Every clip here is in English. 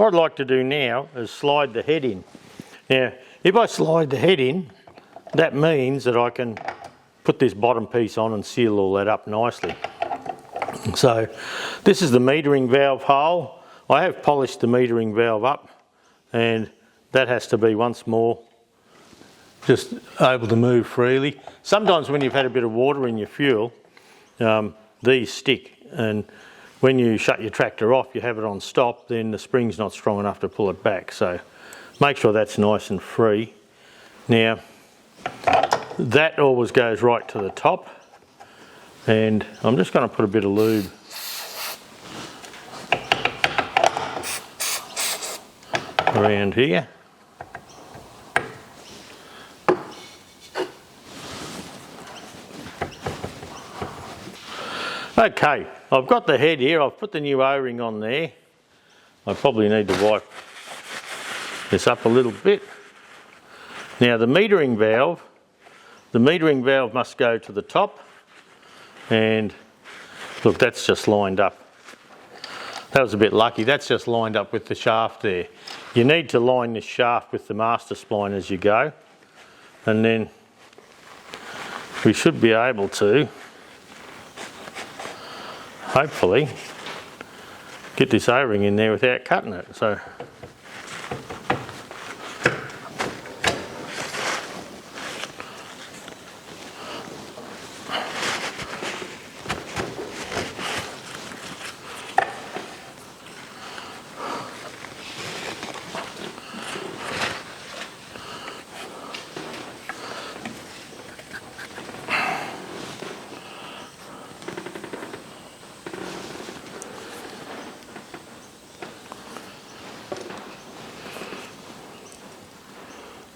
what I'd like to do now is slide the head in. Now, if I slide the head in, that means that I can put this bottom piece on and seal all that up nicely. So this is the metering valve hole. I have polished the metering valve up, and that has to be once more just able to move freely. Sometimes when you've had a bit of water in your fuel, these stick, and when you shut your tractor off, you have it on stop, then the spring's not strong enough to pull it back. So make sure that's nice and free. Now, that always goes right to the top, and I'm just going to put a bit of lube around here. Okay, I've got the head here. I've put the new O-ring on there. I probably need to wipe this up a little bit. Now the metering valve must go to the top, and look, that's just lined up. That was a bit lucky. That's just lined up with the shaft there. You need to line this shaft with the master spline as you go, and then we should be able to hopefully get this O-ring in there without cutting it. So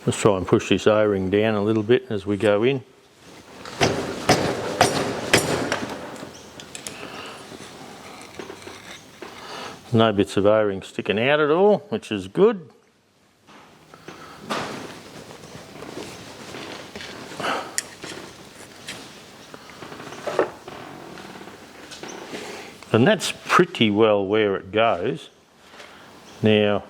let's try and push this O-ring down a little bit as we go in. No bits of O-ring sticking out at all, which is good. And that's pretty well where it goes. Now,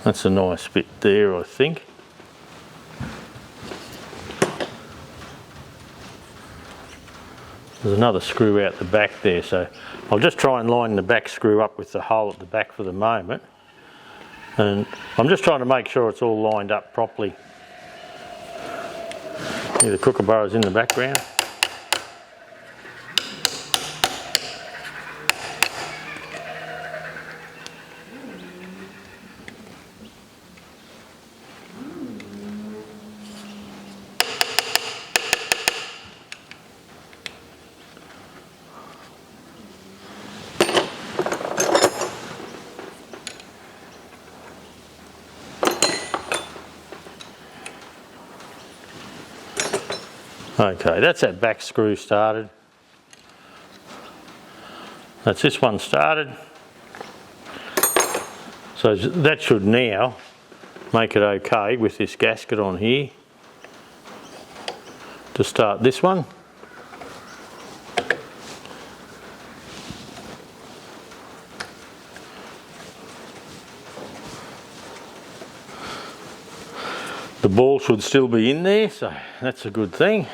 that's a nice bit there, I think. There's another screw out the back there, so I'll just try and line the back screw up with the hole at the back for the moment. And I'm just trying to make sure it's all lined up properly. Here, the kookaburra's in the background. Okay, that's that back screw started. That's this one started. So that should now make it okay with this gasket on here to start this one. The ball should still be in there, so that's a good thing.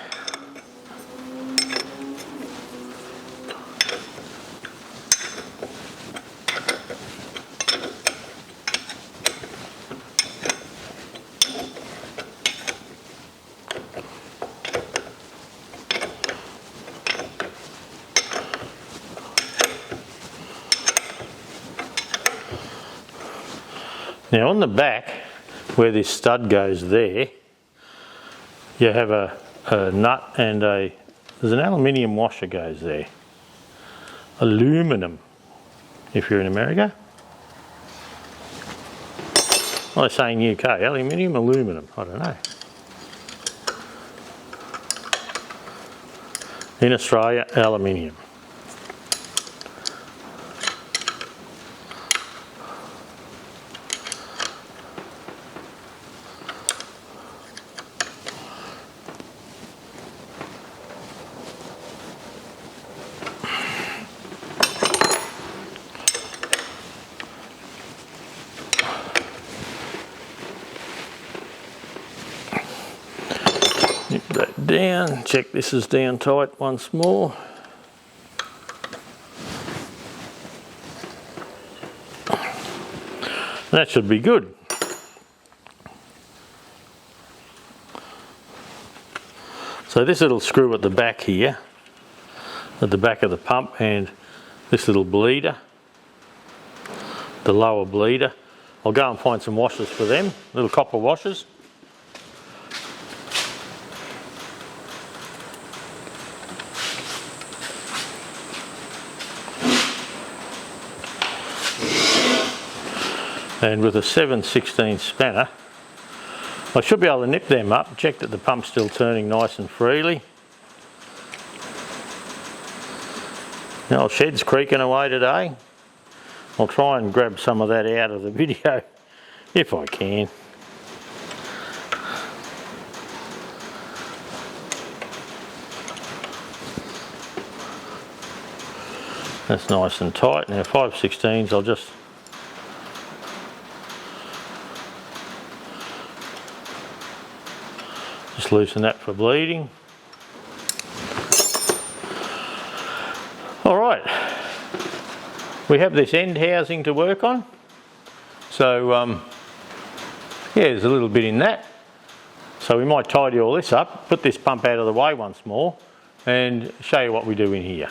Now on the back, where this stud goes there, you have a nut and there's an aluminium washer goes there. Aluminum, if you're in America. Well, they're saying UK, aluminium, aluminum, I don't know. in Australia, aluminium. Nip that down, check this is down tight once more. That should be good. So this little screw at the back here, at the back of the pump, and this little bleeder, the lower bleeder, I'll go and find some washers for them, little copper washers. And with a 7/16 spanner, I should be able to nip them up, check that the pump's still turning nice and freely. The old shed's creaking away today. I'll try and grab some of that out of the video, if I can. That's nice and tight. Now 5/16s, I'll just loosen that for bleeding. Alright, we have this end housing to work on. So yeah, there's a little bit in that. So we might tidy all this up, put this pump out of the way once more, and show you what we do in here.